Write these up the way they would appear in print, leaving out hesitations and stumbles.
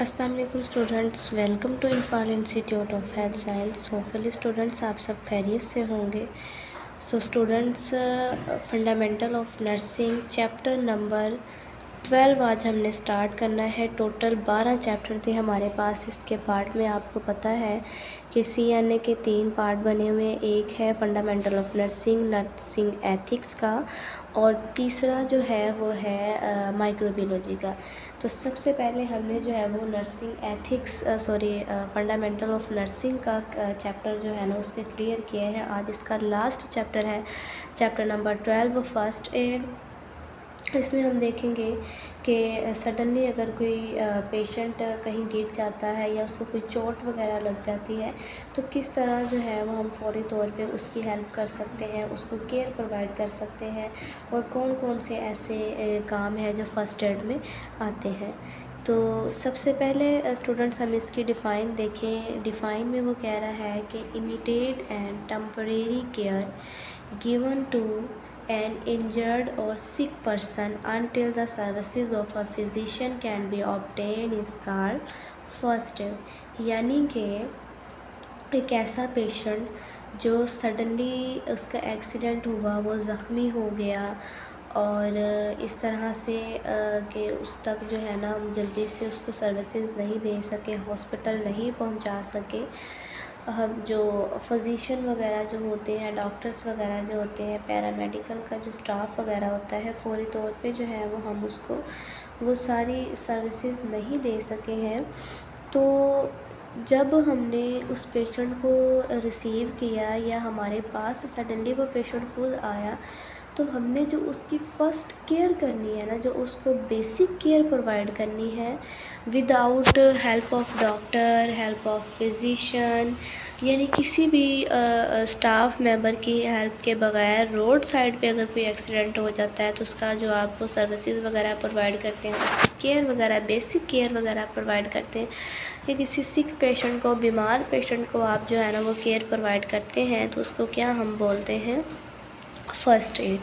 अस्सलाम वालेकुम students, welcome to Imphal institute of health science. Hopefully students आप सब खैरियत से होंगे। So students, fundamental of nursing chapter number 12 आज हमने स्टार्ट करना है। टोटल 12 चैप्टर थे हमारे पास। इसके पार्ट में आपको पता है कि CNA के 3 पार्ट बने हुए। एक है फंडामेंटल ऑफ नर्सिंग एथिक्स का, और तीसरा जो है वो है माइक्रोबियोलॉजी का। तो सबसे पहले हमने जो है वो nursing ethics fundamental of nursing का चैप्टर जो है ना उसके क्लियर किए हैं। आज इसका लास्ट चैप्टर है, चैप्टर नंबर 12 फर्स्ट एड। इसमें हम देखेंगे कि सडनली अगर कोई पेशेंट कहीं गिर जाता है या उसको कोई चोट वगैरह लग जाती है तो किस तरह जो है वो हम फौरी तौर पे उसकी हेल्प कर सकते हैं, उसको केयर प्रोवाइड कर सकते हैं, और कौन कौन से ऐसे काम हैं जो फ़र्स्ट एड में आते हैं। तो सबसे पहले स्टूडेंट्स हम इसकी डिफ़ाइन देखें। डिफ़ाइन में वो कह रहा है कि immediate and temporary care given to an injured or sick person until the services of a physician can be obtained is called first aid। यानी कि एक ऐसा पेशेंट जो सडनली उसका एक्सीडेंट हुआ, वो ज़ख्मी हो गया और इस तरह से कि उस तक जो है ना हम जल्दी से उसको सर्विसेज नहीं दे सके, हॉस्पिटल नहीं पहुंचा सके। हम जो फिजिशियन वगैरह जो होते हैं, डॉक्टर्स वगैरह जो होते हैं, पैरामेडिकल का जो स्टाफ वगैरह होता है, फ़ौरी तौर पे जो है वो हम उसको वो सारी सर्विसेज नहीं दे सके हैं। तो जब हमने उस पेशेंट को रिसीव किया या हमारे पास सडनली वो पेशेंट खुद आया, तो हमने जो उसकी फ़र्स्ट केयर करनी है ना, जो उसको बेसिक केयर प्रोवाइड करनी है without help of doctor, help of physician, यानी किसी भी स्टाफ मेंबर की हेल्प के बगैर रोड साइड पे अगर कोई एक्सीडेंट हो जाता है तो उसका जो आप वो सर्विसेज वगैरह प्रोवाइड करते हैं, उसकी केयर वगैरह, बेसिक केयर वगैरह प्रोवाइड करते हैं, या किसी सिक पेशेंट को, बीमार पेशेंट को आप जो है ना वो केयर प्रोवाइड करते हैं, तो उसको क्या हम बोलते हैं, फ़र्स्ट एड।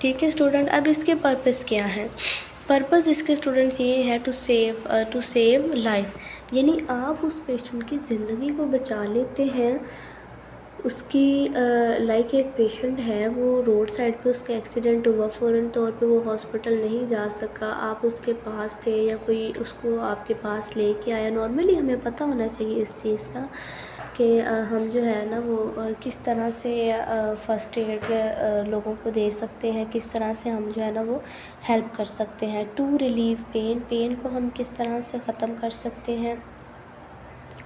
ठीक है स्टूडेंट, अब इसके पर्पस क्या है? पर्पस इसके स्टूडेंट्स ये है टू सेव लाइफ, यानी आप उस पेशेंट की ज़िंदगी को बचा लेते हैं। उसकी लाइक एक पेशेंट है, वो रोड साइड पे उसका एक्सीडेंट हुआ, फ़ौरन तौर पे वो हॉस्पिटल नहीं जा सका, आप उसके पास थे या कोई उसको आपके पास लेके आया। नॉर्मली हमें पता होना चाहिए इस चीज़ का कि हम जो है ना वो किस तरह से फ़र्स्ट एड लोगों को दे सकते हैं, किस तरह से हम जो है ना वो हेल्प कर सकते हैं। टू रिलीव पेन को हम किस तरह से ख़त्म कर सकते हैं,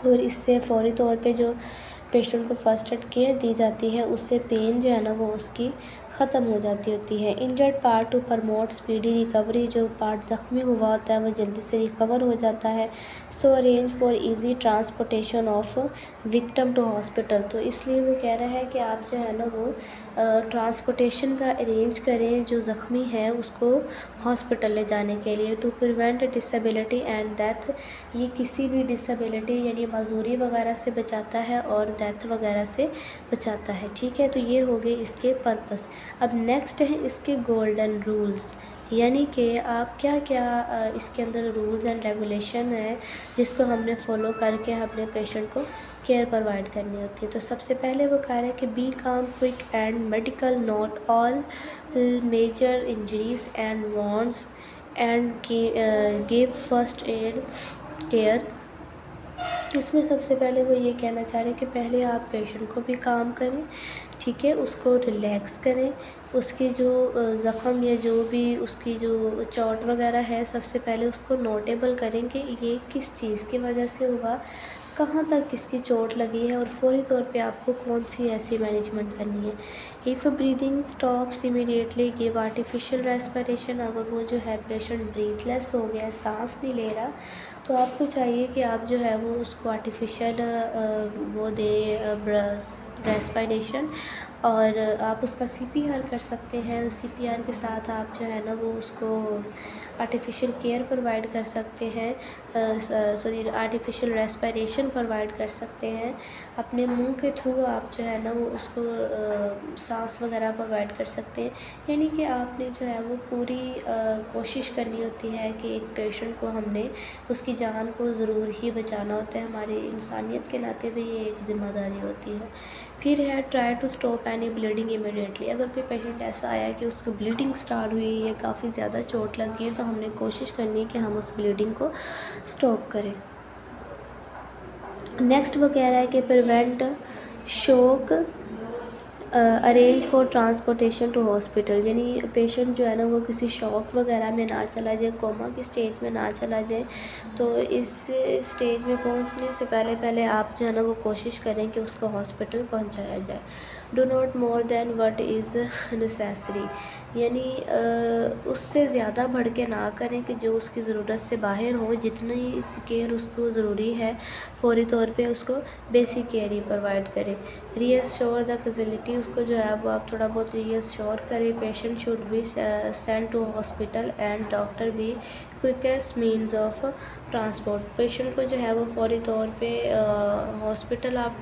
और इससे फ़ौरी तौर पे जो पेशेंट को फ़र्स्ट एड केयर दी जाती है उससे पेन जो है ना वो उसकी ख़त्म हो जाती होती है। Injured part two promote speedy recovery, जो पार्ट ज़ख्मी हुआ होता है वो जल्दी से रिकवर हो जाता है। So arrange for easy transportation of victim to hospital, तो इसलिए वो कह रहा है कि आप जो है ना वो ट्रांसपोर्टेशन का अरेंज करें जो ज़ख्मी है उसको हॉस्पिटल ले जाने के लिए। To prevent disability and death, ये किसी भी डिसेबिलिटी यानी मजदूरी वगैरह से बचाता है और डेथ वगैरह से बचाता है। ठीक है, तो ये हो गए इसके पर्पस। अब नेक्स्ट है इसके गोल्डन रूल्स, यानी कि आप क्या क्या इसके अंदर रूल्स एंड रेगुलेशन है जिसको हमने फॉलो करके अपने पेशेंट को केयर प्रोवाइड करनी होती है। तो सबसे पहले वो कह रहे हैं कि be calm quick and medical, note all major injuries and wounds and give first aid care. इसमें सबसे पहले वो ये कहना चाह रहे हैं कि पहले आप पेशेंट को भी काम करें, ठीक है, उसको रिलैक्स करें, उसकी जो ज़ख़म या जो भी उसकी जो चोट वगैरह है सबसे पहले उसको नोटेबल करें कि ये किस चीज़ की वजह से हुआ, कहाँ तक किसकी चोट लगी है, और फौरी तौर पे आपको कौन सी ऐसी मैनेजमेंट करनी है। If breathing stops immediately give artificial respiration, अगर वो जो है पेशेंट ब्रीथलेस हो गया, सांस नहीं ले रहा, तो आपको चाहिए कि आप जो है वो उसको आर्टिफिशियल वो दे रेस्पिरेशन, और आप उसका सीपीआर कर सकते हैं। सीपीआर के साथ आप जो है ना वो उसको आर्टिफिशियल केयर प्रोवाइड कर सकते हैं, सॉरी आर्टिफिशियल रेस्पिरेशन प्रोवाइड कर सकते हैं। अपने मुंह के थ्रू आप जो है ना वो उसको सांस वगैरह प्रोवाइड कर सकते हैं। यानी कि आपने जो है वो पूरी कोशिश करनी होती है कि एक पेशेंट को हमने उसकी जान को ज़रूर ही बचाना होता है। हमारी इंसानियत के नाते भी ये एक ज़िम्मेदारी होती है। फिर है try to stop any bleeding immediately. अगर कोई पेशेंट ऐसा आया कि उसको ब्लीडिंग स्टार्ट हुई है, काफ़ी ज़्यादा चोट लगी है, तो हमने कोशिश करनी है कि हम उस ब्लीडिंग को स्टॉप करें। नेक्स्ट वो कह रहा है कि prevent shock, arrange for transportation to hospital. यानी पेशेंट जो है ना वो किसी शॉक वगैरह में ना चला जाए, कोमा की स्टेज में ना चला जाए। तो इस स्टेज में पहुंचने से पहले आप जो है ना वो कोशिश करें कि उसको हॉस्पिटल पहुंचाया जाए। Do not more than what is necessary. यानी उससे ज़्यादा बढ़ के ना करें कि जो उसकी ज़रूरत से बाहर हो। जितनी केयर उसको ज़रूरी है फौरी तौर पे उसको बेसिक केयर ही प्रोवाइड करें। रीअश्योर द कैजुअलिटी, उसको जो है वो आप थोड़ा बहुत रीअश्योर करें। Patient should be send to hospital and doctor be quickest means of transport. Patient को जो है वो फौरी तौर पे हॉस्पिटल आप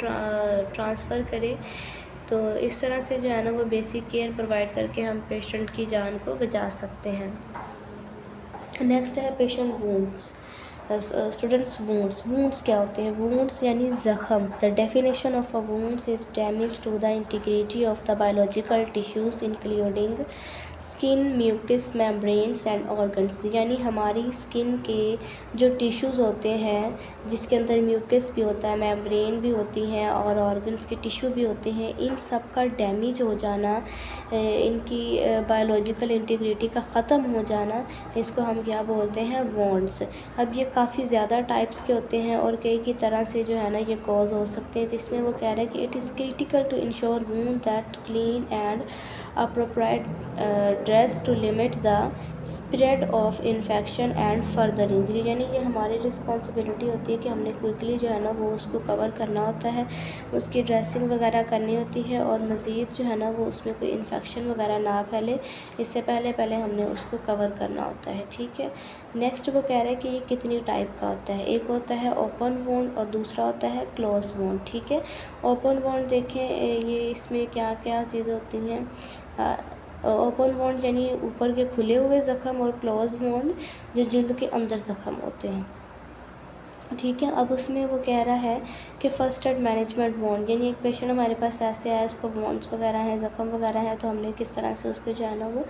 ट्रांसफ़र करें। तो इस तरह से जो है ना वो बेसिक केयर प्रोवाइड करके हम पेशेंट की जान को बचा सकते हैं। नेक्स्ट है पेशेंट वूंड्स। स्टूडेंट्स वूंड्स क्या होते हैं? वूंड्स यानी ज़ख़म। The definition of a wounds is damage to the integrity of the biological tissues including skin, mucus, membranes and organs. यानी हमारी स्किन के जो टिश्यूज़ होते हैं, जिसके अंदर म्यूकस भी होता है, मेम्ब्रेन भी होती हैं और ऑर्गन्स के टिश्यू भी होते हैं, इन सब का डैमेज हो जाना, इनकी बायोलॉजिकल इंटीग्रिटी का ख़त्म हो जाना, इसको हम क्या बोलते हैं? वॉन्ड्स। अब ये काफ़ी ज़्यादा टाइप्स के होते हैं और कई की तरह से जो है ना ये कॉज हो सकते हैं। तो इसमें वो कह रहे हैं कि it is critical to ensure wound that clean and appropriate dress to limit the spread of infection and further injury। यानी ये हमारी रिस्पॉन्सिबिलिटी होती है कि हमने क्विकली जो है ना वो उसको कवर करना होता है, उसकी ड्रेसिंग वगैरह करनी होती है और मज़ीद जो है ना वो उसमें कोई इन्फेक्शन वगैरह ना फैले, इससे पहले हमने उसको कवर करना होता है। ठीक है। नेक्स्ट वो कह रहे हैं कि ये कितनी टाइप का होता है। एक होता है ओपन वोंड और दूसरा होता है क्लोज वोंड। ठीक है। ओपन वोंड देखें, ये इसमें क्या क्या चीज़ें होती हैं। ओपन वोंड यानी ऊपर के खुले हुए ज़ख़म और क्लोज वोंड जो जिल्द के अंदर ज़ख़म होते हैं। ठीक है। अब उसमें वो कह रहा है कि फ़र्स्ट एड मैनेजमेंट वोंड, यानी एक पेशेंट हमारे पास ऐसे आया, उसको वोंड्स वगैरह हैं, ज़ख़म वगैरह हैं, तो हमने किस तरह से उसको जो है ना वो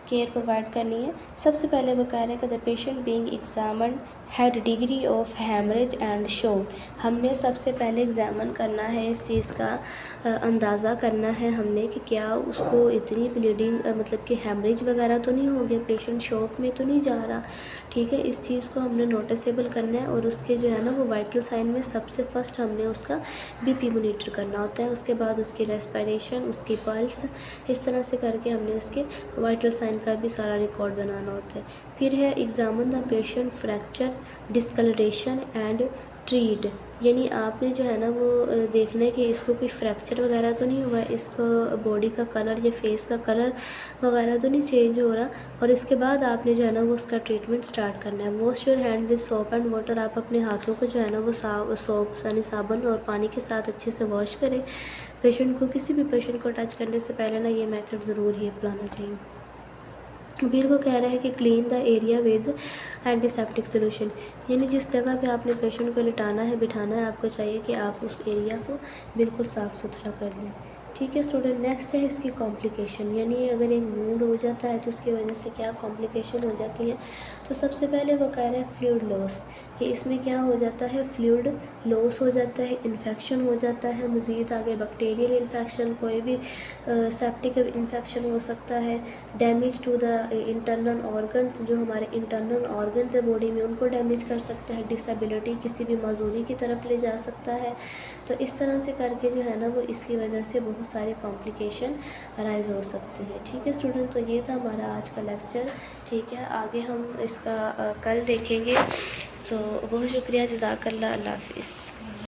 केयर प्रोवाइड करनी है। सबसे पहले वो कह रहे हैं कि the patient being examined had degree of haemorrhage and shock. हमने सबसे पहले एग्ज़ामिन करना है, इस चीज़ का अंदाज़ा करना है हमने कि क्या उसको इतनी ब्लीडिंग मतलब कि हैमरेज वगैरह तो नहीं हो गया, पेशेंट शॉक में तो नहीं जा रहा। ठीक है। इस चीज़ को हमने नोटिसेबल करना है और उसके जो है ना वो वाइटल साइन में सबसे फर्स्ट हमने उसका बीपी मॉनिटर करना होता है। उसके बाद उसकी रेस्पिरेशन, उसकी पल्स, इस तरह से करके हमने उसके वाइटल साइन का भी सारा रिकॉर्ड बनाना होता है। फिर है examine the patient fracture, discoloration and treat. यानी आपने जो है ना वो देखना है कि इसको कोई फ्रैक्चर वगैरह तो नहीं हुआ, इसको बॉडी का कलर या फेस का कलर वगैरह तो नहीं चेंज हो रहा। और इसके बाद आपने जो है ना वो उसका ट्रीटमेंट स्टार्ट करना है। Wash your hand with soap and water. आप अपने हाथों को जो है ना वो सोप यानी साबुन और पानी के साथ अच्छे से वॉश करें। पेशेंट को, किसी भी पेशेंट को टच करने से पहले ना ये मेथड ज़रूर ही अपनाना चाहिए। फिर वो कह रहा है कि clean the area with antiseptic solution. यानी जिस जगह पे आपने पेशेंट को लिटाना है, बिठाना है, आपको चाहिए कि आप उस एरिया को बिल्कुल साफ़ सुथरा कर दें। ठीक है स्टूडेंट। नेक्स्ट है इसकी कॉम्प्लिकेशन, यानी अगर एक वूंड हो जाता है तो उसकी वजह से क्या कॉम्प्लिकेशन हो जाती है। तो सबसे पहले वो कह रहे हैं फ्लूइड लॉस, कि इसमें क्या हो जाता है, फ्लूइड लॉस हो जाता है, इन्फेक्शन हो जाता है, मज़ीद आगे बैक्टीरियल इन्फेक्शन, कोई भी सेप्टिक इन्फेक्शन हो सकता है। Damage to the internal organs, जो हमारे इंटरनल ऑर्गन्स है बॉडी में, उनको डैमेज कर सकता है। डिसेबिलिटी, किसी भी माजूरी की तरफ ले जा सकता है। तो इस तरह से करके जो है ना वो इसकी वजह से बहुत सारी कॉम्प्लिकेशन अराइज़ हो सकती है। ठीक है स्टूडेंट। तो ये था हमारा आज का लेक्चर। ठीक है। आगे हम इसका कल देखेंगे। सो बहुत शुक्रिया, जज़ाकल्लाह, अल्लाह हाफ़िज़।